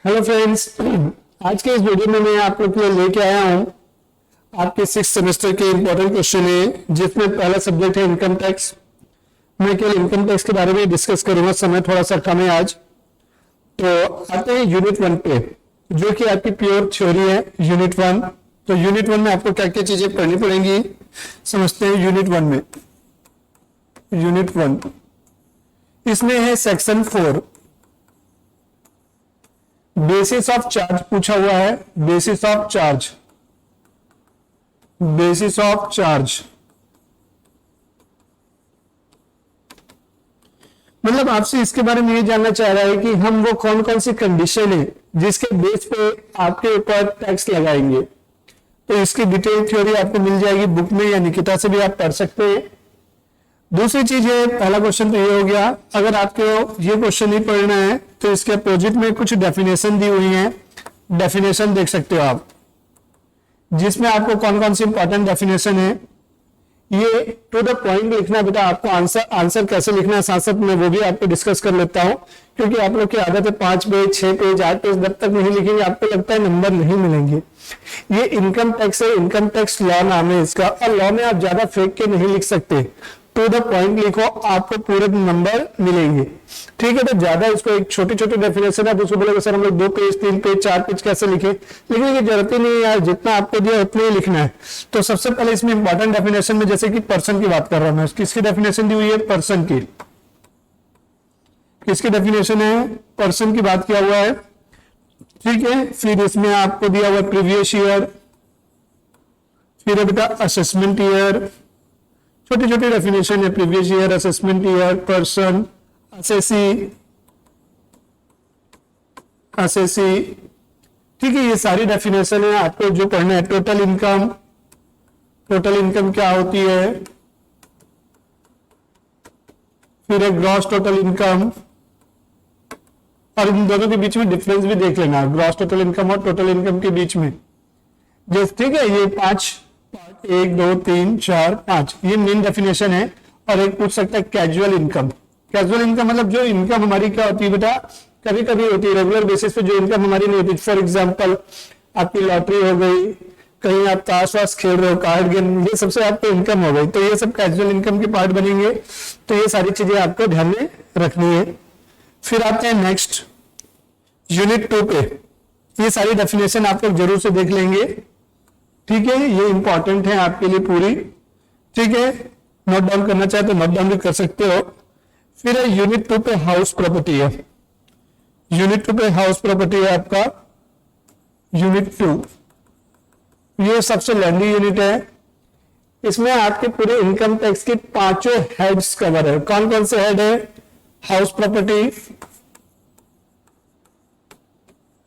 Hello friends, आज के इस वीडियो में मैं आप लोग के लिए लेके आया हूँ आपके 6th सेमेस्टर के इंपॉर्टेंट क्वेश्चन है, जिसमें पहला सब्जेक्ट है इनकम टैक्स। मैं केवल इनकम टैक्स के बारे में डिस्कस करूंगा, समय थोड़ा सा कम है आज। तो आते हैं यूनिट 1 पे, जो कि आपकी प्योर थ्योरी है यूनिट 1। तो यूनिट 1 में आपको क्या क्या चीजें पढ़नी पड़ेंगी समझते हैं। यूनिट 1 में यूनिट 1 इसमें है सेक्शन 4, बेसिस ऑफ चार्ज पूछा हुआ है। Basis of charge, basis of charge मतलब आपसे इसके बारे में ये जानना चाह रहा है कि हम वो कौन कौन सी कंडीशन है जिसके बेस पे आपके ऊपर टैक्स लगाएंगे। तो इसकी डिटेल थ्योरी आपको मिल जाएगी बुक में, या निकिता से भी आप पढ़ सकते हैं। दूसरी चीज है, पहला क्वेश्चन तो ये हो गया। अगर आपको ये क्वेश्चन नहीं पढ़ना है तो इसके अपोजिट में कुछ डेफिनेशन दी हुई है, डेफिनेशन देख सकते हो आप, जिसमें आपको कौन कौन सी इंपॉर्टेंट डेफिनेशन है ये टू द पॉइंट लिखना है। बेटा आपको आंसर कैसे लिखना है साथ साथ में वो भी आपको डिस्कस कर लेता हूं, क्योंकि आप लोग की आदत है 5 पेज 6 पेज 8 पेज जब तक नहीं लिखेंगे आपको लगता है नंबर नहीं मिलेंगे। ये इनकम टैक्स है, इनकम टैक्स लॉ नाम है इसका, और लॉ में आप ज्यादा फेंक के नहीं लिख सकते। टू द पॉइंट लिखो, आपको पूरे नंबर मिलेंगे। ठीक है, तो ज्यादा इसको एक छोटी छोटी डेफिनेशन है, उसको बोलेगा सर हम लोग 2 पेज 3 पेज 4 पेज कैसे लिखे, लिखने की जरूरत ही नहीं है यार, जितना आपको दिया उतना ही लिखना है। तो सबसे पहले इसमें इंपॉर्टेंट डेफिनेशन में जैसे कि पर्सन की बात कर रहा हूं मैं, किसकी डेफिनेशन दी हुई है? पर्सन की। किसकी डेफिनेशन है? पर्सन की बात किया हुआ है। ठीक है, फिर इसमें आपको दिया हुआ प्रीवियस ईयर, फिर है बेटा असेसमेंट ईयर, छोटी छोटी डेफिनेशन है, previous year, assessment year, person, assessee, assessee. ठीक है, ये सारी डेफिनेशन है आपको जो पढ़ना है। टोटल इनकम, टोटल इनकम क्या होती है, फिर है ग्रॉस टोटल इनकम, और इन दोनों के बीच में डिफरेंस भी देख लेना, ग्रॉस टोटल इनकम और टोटल इनकम के बीच में। जैसे ठीक है, ये 5 1 2 3 4 5 ये मेन डेफिनेशन है। और एक पूछ सकता है कैजुअल इनकम। कैजुअल इनकम मतलब जो इनकम हमारी क्या होती है बेटा, कभी कभी होती है, रेगुलर बेसिस पे जो इनकम हमारी नहीं होती। फॉर एग्जांपल आपकी लॉटरी हो गई, कहीं आप ताश वाश खेल रहे हो, कार्ड गेम, ये सबसे आपको इनकम हो गई, तो ये सब कैजुअल इनकम के पार्ट बनेंगे। तो ये सारी चीजें आपको ध्यान में रखनी है। फिर आते हैं नेक्स्ट यूनिट 2 पे, ये सारी डेफिनेशन आप लोग जरूर से देख लेंगे। ठीक है, ये इंपॉर्टेंट है आपके लिए पूरी। ठीक है, नोट डाउन करना चाहे तो नोट डाउन भी कर सकते हो। फिर है यूनिट 2 पे हाउस प्रॉपर्टी है। यूनिट 2 पे हाउस प्रॉपर्टी है आपका यूनिट 2, ये सबसे लेंदी यूनिट है। इसमें आपके पूरे इनकम टैक्स के 5 हेड्स कवर है। कौन कौन से हेड है? हाउस प्रॉपर्टी,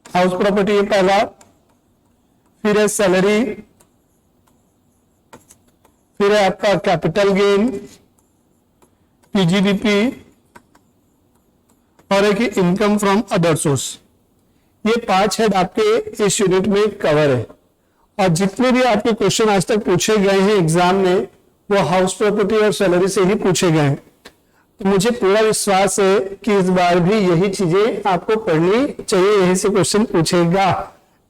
हाउस प्रॉपर्टी है पहला, फिर है सैलरी, फिर है आपका कैपिटल गेन, पीजीबीपी, और एक इनकम फ्रॉम अदर सोर्स। ये 5 हेड आपके इस यूनिट में कवर है। और जितने भी आपके क्वेश्चन आज तक पूछे गए हैं एग्जाम में वो हाउस प्रॉपर्टी और सैलरी से ही पूछे गए हैं। तो मुझे पूरा विश्वास है कि इस बार भी यही चीजें आपको पढ़नी चाहिए, यही से क्वेश्चन पूछेगा।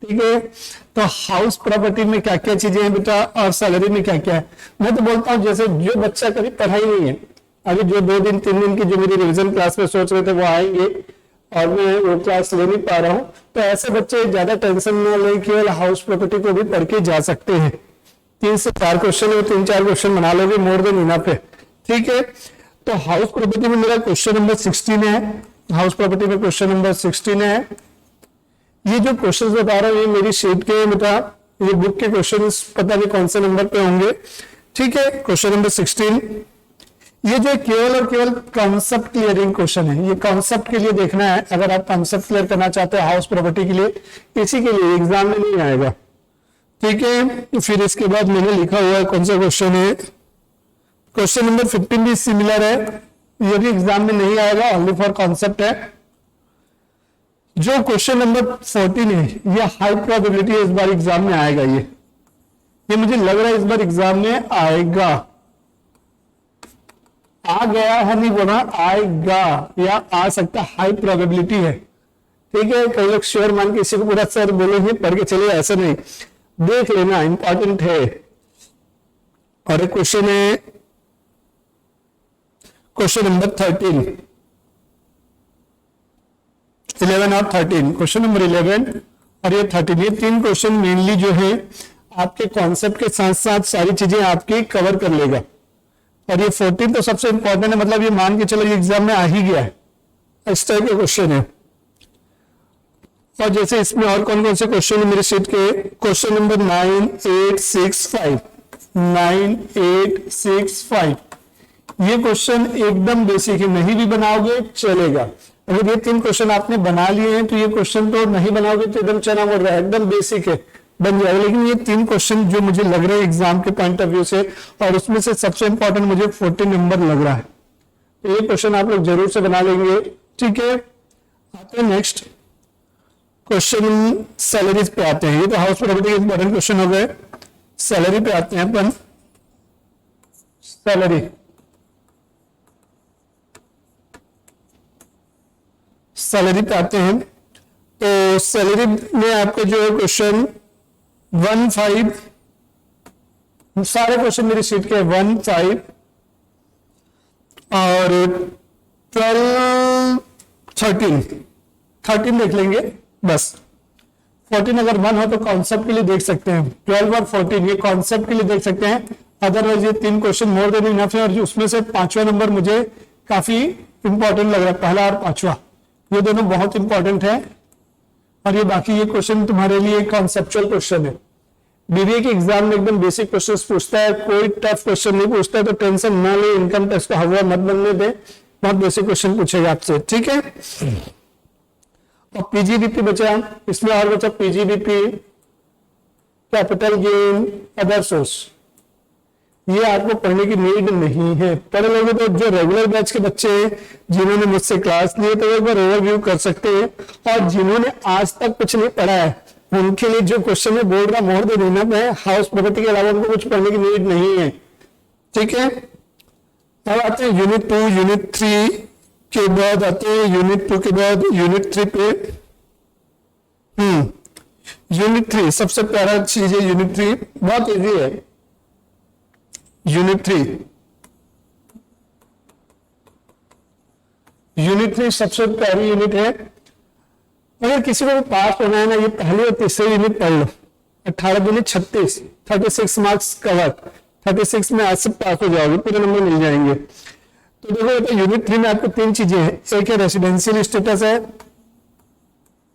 ठीक है, तो हाउस प्रॉपर्टी में क्या क्या चीजें हैं बेटा, और सैलरी में क्या क्या है। मैं तो बोलता हूं जैसे जो बच्चा कभी पढ़ाई नहीं है, अभी जो 2 दिन 3 दिन की जो मेरी रिवीजन क्लास में सोच रहे थे वो आएंगे और मैं वो क्लास ले नहीं पा रहा हूं, तो ऐसे बच्चे ज्यादा टेंशन न ले, केवल हाउस प्रॉपर्टी को भी पढ़ के जा सकते हैं। 3 से 4 क्वेश्चन है, 3-4 क्वेश्चन बना लोगे, मोर देन इनफ है। ठीक है, तो हाउस प्रॉपर्टी में मेरा क्वेश्चन नंबर 16 है। हाउस प्रॉपर्टी में क्वेश्चन नंबर 16 है। ये जो क्वेश्चंस बता रहा हूं ये मेरी शीट के बेटा, ये बुक के क्वेश्चंस पता नहीं कौन से नंबर पे होंगे। ठीक है, क्वेश्चन नंबर 16 ये जो केवल और केवल कॉन्सेप्ट क्लियरिंग क्वेश्चन है, ये कॉन्सेप्ट के लिए देखना है। अगर आप कॉन्सेप्ट क्लियर करना चाहते हो हाउस प्रॉपर्टी के लिए, इसी के लिए एग्जाम में नहीं आएगा। ठीक है, फिर इसके बाद मैंने लिखा हुआ है कौन सा क्वेश्चन है, क्वेश्चन नंबर 15 भी सिमिलर है, ये भी एग्जाम में नहीं आएगा, ओनली फॉर कॉन्सेप्ट है। जो क्वेश्चन नंबर 14 है ये हाई प्रोबेबिलिटी इस बार एग्जाम में आएगा। ये मुझे लग रहा है इस बार एग्जाम में आएगा। आ गया है नहीं बोला, आएगा या आ सकता, हाई प्रोबेबिलिटी है। ठीक है, कई लोग श्योर मान के इसी को पूरा सर बोलेंगे पढ़ के चलिए, ऐसा नहीं, देख लेना इंपॉर्टेंट है। और एक क्वेश्चन है क्वेश्चन नंबर 13, 11 और 13, क्वेश्चन नंबर 11 और ये 13, ये तीन क्वेश्चन मेनली जो है आपके कॉन्सेप्ट के साथ साथ सारी चीजें आपकी कवर कर लेगा। और ये 14 तो सबसे इंपॉर्टेंट है, मतलब ये मान के चलो ये एग्जाम में आ ही गया है, इस टाइप के क्वेश्चन है। और जैसे इसमें और कौन कौन से क्वेश्चन है मेरे शीट के, क्वेश्चन नंबर 9865, 9865, ये क्वेश्चन एकदम बेसिक है, नहीं भी बनाओगे चलेगा। अगर ये तीन क्वेश्चन आपने बना लिए हैं तो ये क्वेश्चन तो नहीं बनाओगे तो एकदम चना मोड़ रहा है, एकदम बेसिक है, बन जाएगा। लेकिन ये तीन क्वेश्चन जो मुझे लग रहे हैं एग्जाम के पॉइंट ऑफ व्यू से, और उसमें से सबसे इंपॉर्टेंट मुझे 14 नंबर लग रहा है, तो ये क्वेश्चन आप लोग जरूर से बना लेंगे। ठीक है, आते हैं नेक्स्ट क्वेश्चन, सैलरीज पे आते हैं। ये तो हाउस प्रॉपर्टी के इंपॉर्टेंट क्वेश्चन हो गए। सैलरी पे आते हैं अपन, सैलरी, सैलरी पे आते हैं। तो सैलरी में आपको जो है क्वेश्चन 15, सारे क्वेश्चन मेरी शीट के 15 और 12, 13 देख लेंगे बस। 14 अगर 1 हो तो कॉन्सेप्ट के लिए देख सकते हैं, 12 और 14 ये कॉन्सेप्ट के लिए देख सकते हैं। अदरवाइज ये तीन क्वेश्चन मोर देन इनफ है, और उसमें से पांचवा नंबर मुझे काफी इंपॉर्टेंट लग रहा है, पहला और पांचवा ये दोनों बहुत इंपॉर्टेंट है। और ये बाकी ये क्वेश्चन तुम्हारे लिए कॉन्सेप्चुअल क्वेश्चन है। बीबीए के एग्जाम में एकदम बेसिक क्वेश्चंस पूछता है, कोई टफ क्वेश्चन नहीं पूछता है, तो टेंशन ना ले, इनकम टैक्स को हवा मत बनने दे, बहुत बेसिक क्वेश्चन पूछेगा आपसे। ठीक है, और पीजीबीपी बचा, इसमें और बचा PGBP, capital gain, other source, ये आपको पढ़ने की नीड नहीं है। पढ़े लोगे तो जो रेगुलर बैच के बच्चे हैं जिन्होंने मुझसे क्लास लिए तो एक बार ओवरव्यू कर सकते हैं, और जिन्होंने आज तक कुछ नहीं पढ़ा है उनके लिए जो क्वेश्चन है बोर्ड का मोड़ दे देना है, हाउस प्रॉपर्टी के अलावा उनको कुछ पढ़ने की नीड नहीं है। ठीक है, अब आते हैं यूनिट 2, यूनिट 3 के बाद आते हैं यूनिट 2 के बाद यूनिट 3 पे। यूनिट 3 सबसे प्यारा चीज है, यूनिट 3 बहुत इजी है। यूनिट 3 सबसे प्यारी यूनिट है। अगर किसी को पास होना है ना, ये पहले और तीसरे यूनिट पढ़ लो, 18 दूनी 36, 36 मार्क्स कवर, 36 में आज से पास हो जाओगे, पूरे नंबर मिल जाएंगे। तो देखो तो यूनिट 3 में आपको तीन चीजें हैं, एक है रेसिडेंशियल स्टेटस है,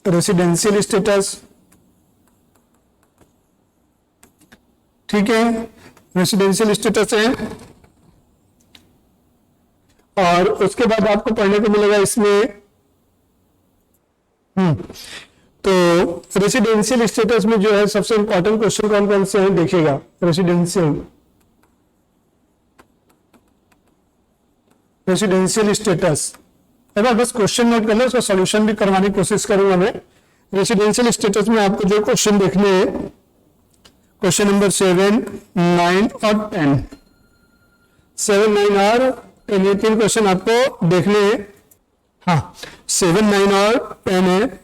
रेसिडेंशियल स्टेटस, ठीक है, रेसिडेंशियल स्टेटस है। और उसके बाद आपको पढ़ने को मिलेगा इसमें तो रेसिडेंशियल स्टेटस में जो है सबसे इंपॉर्टेंट क्वेश्चन कौन कौन से हैं देखिएगा। रेसिडेंशियल स्टेटस, बस क्वेश्चन नोट कर लो, उसका सॉल्यूशन भी करवाने की कोशिश करूंगा मैं। रेसिडेंशियल स्टेटस में आपको जो क्वेश्चन देखने हैं, क्वेश्चन नंबर 7, 9 और 10, 7, 9 और 10 ये तीन क्वेश्चन आपको देखने हैं। हाँ, 7, 9 और 10 है।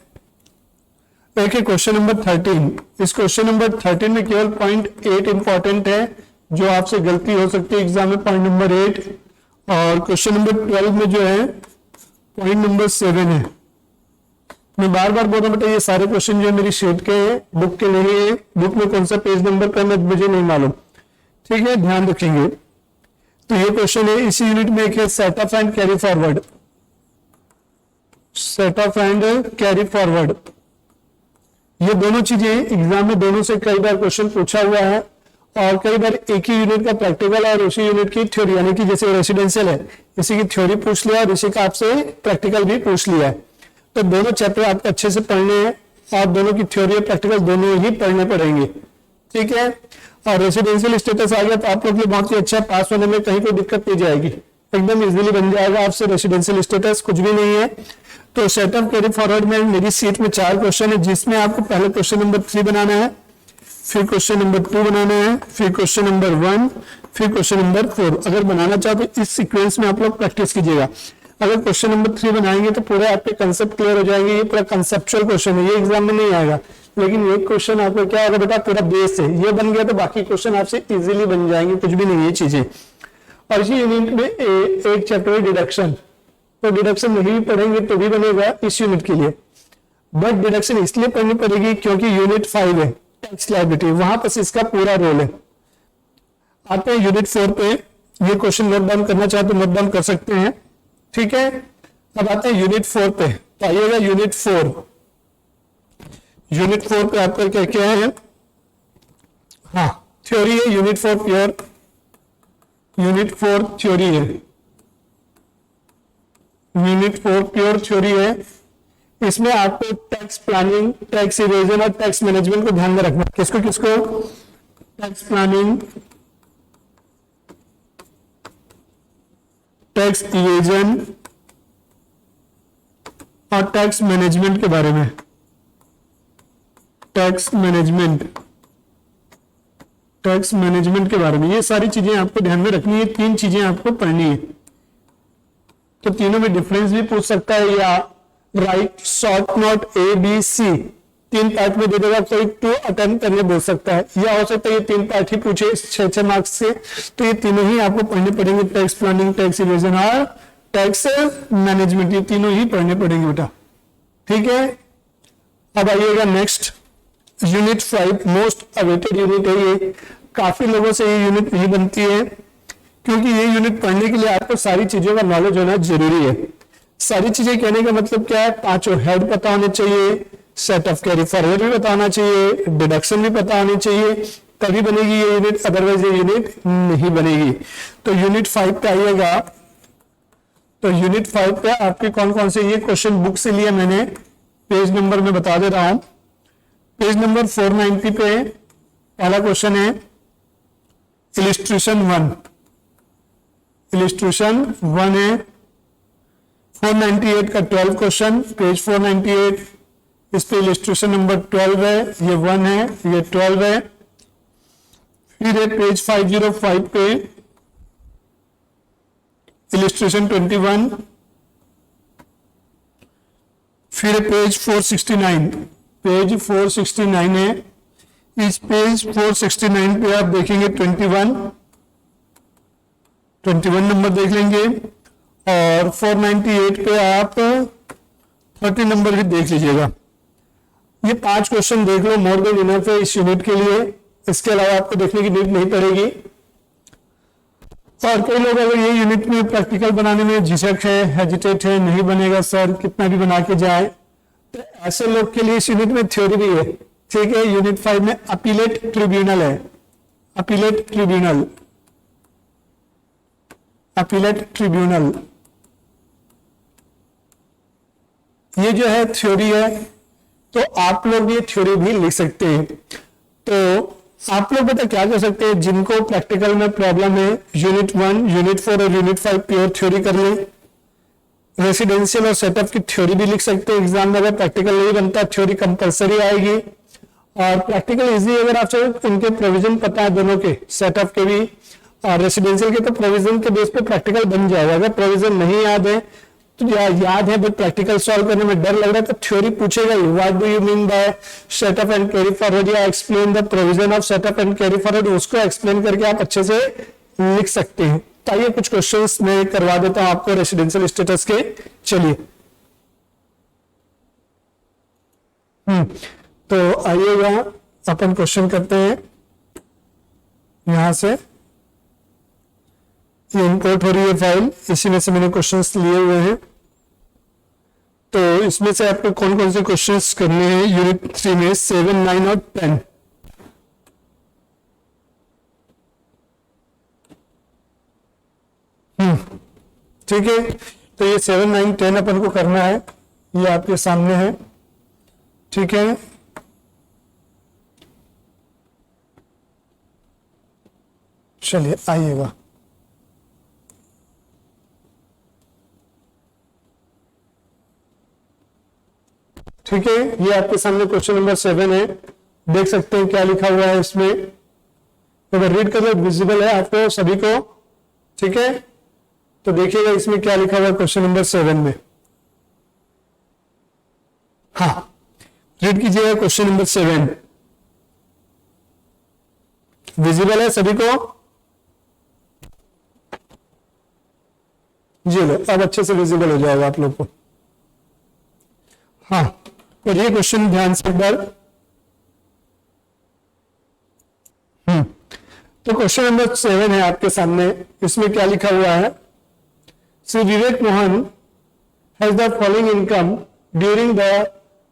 एक है क्वेश्चन नंबर 13, इस क्वेश्चन नंबर 13 में केवल पॉइंट 8 इंपॉर्टेंट है, जो आपसे गलती हो सकती है एग्जाम में, पॉइंट नंबर 8। और क्वेश्चन नंबर 12 में जो है पॉइंट नंबर 7 है। मैं बार बार बोल रहा हूं बेटा, ये सारे क्वेश्चन जो है मेरी शीट के बुक के नहीं है, बुक में कौन सा पेज नंबर पे मुझे नहीं मालूम, ठीक है, ध्यान रखेंगे। तो ये क्वेश्चन है, इसी यूनिट में एक है set of and carry forward, set of and carry forward, ये दोनों चीजें एग्जाम में दोनों से कई बार क्वेश्चन पूछा हुआ है, और कई बार एक ही यूनिट का प्रैक्टिकल और उसी यूनिट की थ्योरी, यानी कि जैसे रेसिडेंशियल है इसी की थ्योरी पूछ लिया और इसी का आपसे प्रैक्टिकल भी पूछ लिया है। तो दोनों चैप्टर आपको अच्छे से पढ़ने हैं, और दोनों की थ्योरी और प्रैक्टिकल दोनों ही पढ़ने पड़ेंगे, ठीक है। और रेसिडेंशियल स्टेटस आ गया तो आप लोग के लिए बहुत ही अच्छा, पास होने में कहीं कोई दिक्कत नहीं जाएगी, एकदम इजीली बन जाएगा आपसे रेसिडेंशियल स्टेटस, कुछ भी नहीं है। तो सेट ऑफ कैरी फॉरवर्ड में मेरी सीट में 4 क्वेश्चन है, जिसमें आपको पहले क्वेश्चन नंबर 3 बनाना है, फिर क्वेश्चन नंबर 2 बनाना है, फिर क्वेश्चन नंबर 1, फिर क्वेश्चन नंबर 4। अगर बनाना चाहो तो इस सीक्वेंस में आप लोग प्रैक्टिस कीजिएगा। अगर क्वेश्चन नंबर 3 बनाएंगे तो पूरा आपके कंसेप्ट क्लियर हो जाएंगे। ये पूरा कंसेप्चुअल क्वेश्चन है, ये एग्जाम में नहीं आएगा, लेकिन ये क्वेश्चन आपको क्या होगा बेटा, पूरा बेस है, ये बन गया तो बाकी क्वेश्चन आपसे इजीली बन जाएंगे, कुछ भी नहीं ये चीजें। और इसी यूनिट में एक चैप्टर है डिडक्शन, तो डिडक्शन नहीं भी पढ़ेंगे तो भी बनेगा इस यूनिट के लिए, बट डिडक्शन इसलिए पढ़नी पड़ेगी क्योंकि यूनिट 5 है टैक्स लायबिलिटी, वहां पर इसका पूरा रोल है। आते हैं यूनिट 4 पे, ये क्वेश्चन नोट डाउन करना चाहे तो नोट डाउन कर सकते हैं, ठीक है। अब आते हैं यूनिट 4 पे, तो आइएगा यूनिट 4। यूनिट 4 पे आपका क्या क्या है, हाँ थ्योरी है, यूनिट 4 प्योर, यूनिट 4 थ्योरी है, यूनिट 4 प्योर थ्योरी है। इसमें आपको टैक्स प्लानिंग, टैक्स इवेजन और टैक्स मैनेजमेंट को ध्यान में रखना। किसको किसको, टैक्स प्लानिंग, टैक्स इवेजन और टैक्स मैनेजमेंट के बारे में, टैक्स मैनेजमेंट, टैक्स मैनेजमेंट के बारे में, ये सारी चीजें आपको ध्यान में रखनी है। 3 चीजें आपको पढ़नी है, तो तीनों में डिफरेंस भी पूछ सकता है, या right short note ABC 3 part में दे देगा, कोई 2 अटेम्प्ट करने बोल सकता है, या हो सकता है ये 3 पार्ट ही पूछे 6-6 मार्क्स से, तो ये तीनों ही आपको पढ़ने पड़ेंगे, टैक्स प्लानिंग, टैक्स इवेजन और टैक्स मैनेजमेंट, ये तीनों ही पढ़ने पड़ेंगे बेटा, ठीक है। अब आइएगा next, unit 5 most awaited unit है, ये काफी लोगों से ये यूनिट नहीं बनती है, क्योंकि ये यूनिट पढ़ने के लिए आपको सारी चीजों का नॉलेज होना जरूरी है। सारी चीजें कहने का मतलब क्या है, 5 हेड पता होने चाहिए, सेट ऑफ कैरी फॉरवर्ड भी पता होना चाहिए, डिडक्शन भी पता होनी चाहिए, तभी बनेगी ये यूनिट, अदरवाइज ये यूनिट नहीं बनेगी। तो यूनिट 5 पे आइएगा, तो यूनिट 5 पे आपके कौन कौन से, ये क्वेश्चन बुक से लिया मैंने, पेज नंबर में बता दे रहा हूं, पेज नंबर 490 पे पहला क्वेश्चन है इलिस्ट्रेशन 1, इलिस्ट्रेशन 1 है। 498 का 12 क्वेश्चन, पेज 498, इस पे इलिस्ट्रेशन नंबर 12 है, ये 1 है, ये 12 है। फिर है पेज 505 पे इलिस्ट्रेशन 21, फिर पेज 469, पेज 469 है, इस पेज 469 पे आप देखेंगे 21 नंबर देख लेंगे, और 498 पे आप 30 नंबर भी देख लीजिएगा। ये 5 क्वेश्चन देख लो, मोर देन इनफ है इस यूनिट के लिए, इसके अलावा आपको देखने की नीड नहीं पड़ेगी। और कई लोग अगर ये यूनिट में प्रैक्टिकल बनाने में झिझक है, हेजिटेट है, नहीं बनेगा सर कितना भी बना के जाए, तो ऐसे लोग के लिए इस यूनिट में थ्योरी भी है, ठीक है। यूनिट 5 में अपीलेट ट्रिब्यूनल है, अपीलेट ट्रिब्यूनल, अपीलेट ट्रिब्यूनल, ये जो है थ्योरी है, तो आप लोग ये थ्योरी भी लिख सकते हैं। तो आप लोग बेटा क्या कर सकते हैं, जिनको प्रैक्टिकल में प्रॉब्लम है, यूनिट 1, यूनिट 4 और यूनिट 5 प्योर थ्योरी कर लें। रेसिडेंशियल और सेटअप की थ्योरी भी लिख सकते हैं, एग्जाम में अगर प्रैक्टिकल नहीं बनता थ्योरी कंपलसरी आएगी। और प्रैक्टिकल इजी अगर आपसे उनके प्रोविजन पता है दोनों के, सेटअप के भी और रेसिडेंशियल के, तो प्रोविजन के बेस पे प्रैक्टिकल बन जाएगा। अगर प्रोविजन नहीं याद है तो याद है बट प्रैक्टिकल सॉल्व करने में डर लग रहा है, तो थ्योरी पूछेगा ही, what do you mean by setup and carry forward, या explain the provision of setup and carry forward, उसको एक्सप्लेन करके आप अच्छे से लिख सकते हैं। तो आइए कुछ क्वेश्चंस मैं करवा देता हूं आपको रेसिडेंशियल स्टेटस के, चलिए। तो आइएगा अपन क्वेश्चन करते हैं, यहां से ये इंपोर्ट हो रही है फाइल, इसी में से मैंने क्वेश्चंस लिए हुए हैं। तो इसमें से आपको कौन कौन से क्वेश्चंस करने हैं यूनिट 3 में, 7, 9 और 10। ठीक है, तो ये 7, 9, 10 अपन को करना है, ये आपके सामने है, ठीक है। चलिए आइएगा, ठीक है। ये आपके सामने क्वेश्चन नंबर 7 है, देख सकते हैं क्या लिखा हुआ है इसमें, तो अगर रीड कर लो, विजिबल है आपको सभी को, ठीक है। तो देखिएगा इसमें क्या लिखा हुआ है क्वेश्चन नंबर 7 में। हाँ, रीड कीजिएगा क्वेश्चन नंबर 7। विजिबल है सभी को? जी लो, अब अच्छे से विजिबल हो जाएगा आप लोग को। हाँ, और ये क्वेश्चन ध्यान से एक बार। तो क्वेश्चन नंबर 7 है आपके सामने। इसमें क्या लिखा हुआ है? Shri Vivek Mohan has the following income during the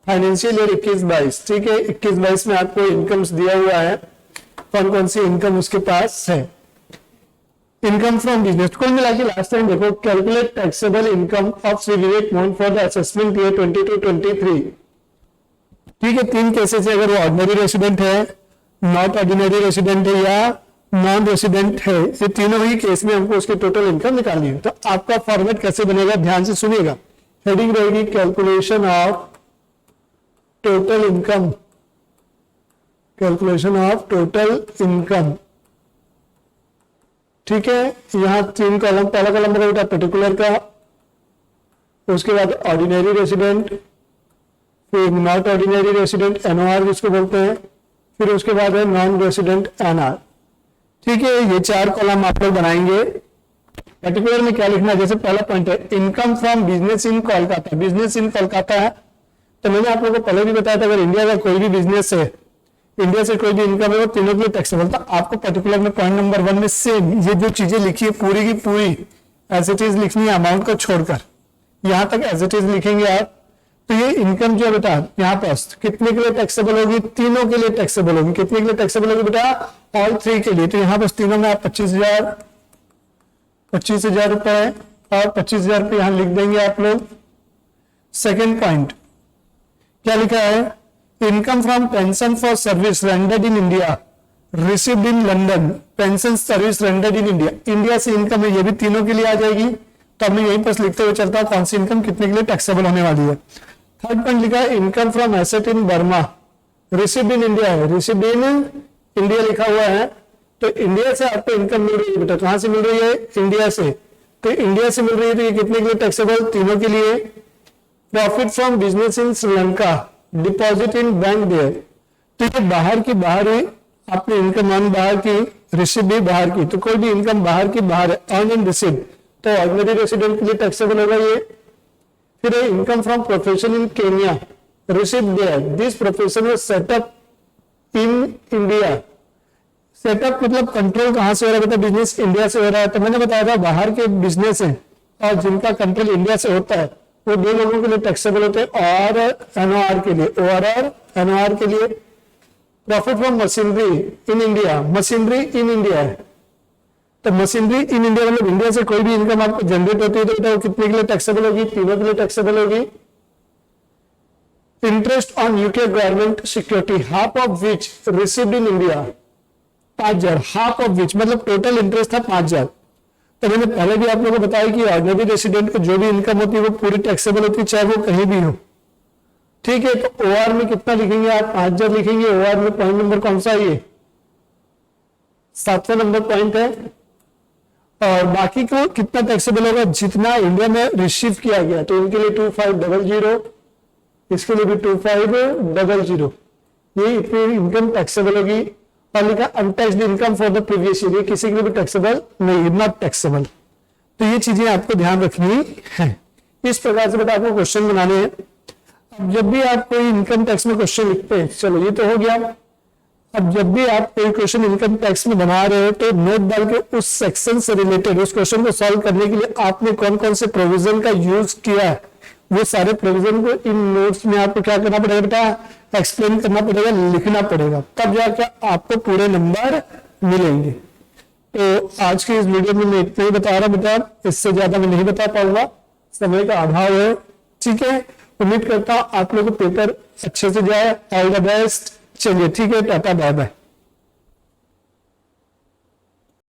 financial year 21-22। ठीक है, 21-22 में आपको इनकम्स दिया हुआ है, कौन कौन सी इनकम उसके पास है। इनकम फ्रॉम बिजनेस, कुल मिला के लास्ट टाइम देखो, calculate taxable income of Shri Vivek Mohan for the assessment year 22-23। ठीक है, 3 केसेस है, अगर वो ऑर्डिनरी रेसिडेंट है, नॉट ऑर्डिनरी रेसिडेंट है या नॉन रेसिडेंट है, ये तीनों ही केस में हमको उसकी टोटल इनकम निकालनी है। तो आपका फॉर्मेट कैसे बनेगा, ध्यान से सुनिएगा। हेडिंग रहेगी calculation of total income, calculation of total income. ठीक है, यहां 3 कॉलम, पहला कॉलम रहेगा पर्टिकुलर का, उसके बाद ऑर्डिनरी रेसिडेंट, फिर नॉट ऑर्डिनरी रेसिडेंट एनओआर जिसको बोलते हैं, फिर उसके बाद है नॉन रेसिडेंट एनआर। ठीक है, ये 4 कॉलम आप लोग बनाएंगे। पर्टिकुलर में क्या लिखना है, जैसे पहला पॉइंट है income from business in Kolkata. Business in Kolkata है तो मैंने आप लोगों को पहले भी बताया था, अगर इंडिया का कोई भी बिजनेस है, इंडिया से कोई भी इनकम है, वो तीनों के लिए टैक्सेबल। तो आपको पर्टिकुलर में पॉइंट नंबर 1 में सेम ये जो चीजें लिखी है पूरी की पूरी एज इट इज लिखनी है, अमाउंट को छोड़कर यहां तक एज इट इज लिखेंगे आप। तो ये इनकम जो है बेटा यहाँ पर कितने के लिए टैक्सेबल होगी, तीनों के लिए टैक्सेबल होगी। कितने के लिए टैक्सेबल होगी बेटा, ऑल 3 के लिए। तो यहाँ पर तीनों में आप 25,000 रुपए और 25,000 रुपये यहां लिख देंगे आप लोग। सेकेंड पॉइंट क्या लिखा है, income from pension for service rendered in India received in London. Pension service rendered in India, India से इनकम है, ये भी तीनों के लिए आ जाएगी। तो मैं यहीं पर लिखते हुए चलता हूं कौन सी इनकम कितने के लिए टैक्सेबल होने वाली है। थर्ड पॉइंट लिखा है income from asset in Burma received in India है, रिसीव्ड इन इंडिया लिखा हुआ है। तो इंडिया से आपको इनकम मिल रही है बेटा, कहां से मिल रही है, इंडिया से। तो इंडिया से मिल रही है तो ये कितने के लिए टैक्सेबल, तीनों के लिए। Profit from business in Sri Lanka deposit in bank there, तो ये बाहर की बाहर ही आपने इनकम ऑन बाहर की, रिसीव भी बाहर की। तो कोई भी इनकम बाहर की बाहर है, अर्न एंड रिसीव, तो ऑर्डिनरी रेसिडेंट के लिए टैक्सेबल होगा ये। फिर income from profession in Kenya receive there, this profession was setup in India. Setup मतलब कंट्रोल कहां से हो रहा है बेटा, बिजनेस इंडिया से हो रहा है। तो मैंने बताया था बाहर के बिजनेस है और जिनका कंट्रोल इंडिया से होता है वो 2 लोगों के लिए टैक्सेबल होते हैं, और एनओआर के लिए, ओआरआर एनओआर के लिए। Profit from machinery in India, machinery in India है, तो मशीनरी इन इंडिया मतलब इंडिया से कोई भी इनकम आपको जनरेट होती है तो वो कितने के लिए टैक्सेबल होगी, तीनों के लिए टैक्सेबल होगी। Interest on UK government security half of which received in India 5,000, half of which मतलब टोटल इंटरेस्ट था 5,000। तो मैंने पहले भी आप लोगों को बताया कि ऑर्डिनरी रेसिडेंट को जो भी इनकम होती है वो पूरी टैक्सेबल होती है, चाहे वो कहीं भी हो। ठीक है, तो ओआर में कितना लिखेंगे आप, 5,000 लिखेंगे। ओआर में पॉइंट नंबर कौन सा है, ये 7वां नंबर पॉइंट है। और बाकी को कितना टैक्सेबल होगा, जितना इंडिया में रिसीव किया गया, तो इनके लिए 2500, इसके लिए भी 2500, ये इतनी इनकम टैक्सेबल होगी। और लिखा untaxed income for the previous year, ये किसी के लिए भी टैक्सेबल नहीं, नॉट टैक्सेबल। तो ये चीजें आपको ध्यान रखनी है। इस प्रकार से बेटा आपको क्वेश्चन बनाने हैं। अब जब भी आप कोई इनकम टैक्स में क्वेश्चन लिखते हैं, चलो ये तो हो गया। अब जब भी आप कोई क्वेश्चन इनकम टैक्स में बना रहे हो तो नोट डाल के उस सेक्शन से रिलेटेड उस क्वेश्चन को सॉल्व करने के लिए आपने कौन कौन से प्रोविजन का यूज किया है, वो सारे प्रोविजन को इन नोट्स में आपको क्या करना पड़ेगा बेटा, एक्सप्लेन करना पड़ेगा, लिखना पड़ेगा, तब जाके आपको पूरे नंबर मिलेंगे। तो आज के इस वीडियो में मैं इतना ही बता रहा बेटा, इससे ज्यादा मैं नहीं बता पाऊंगा, समय का अभाव है। ठीक है, उम्मीद करता हूं आप लोगों को पेपर अच्छे से जाए। All the best. चलिए ठीक है, टाटा बाय बाय।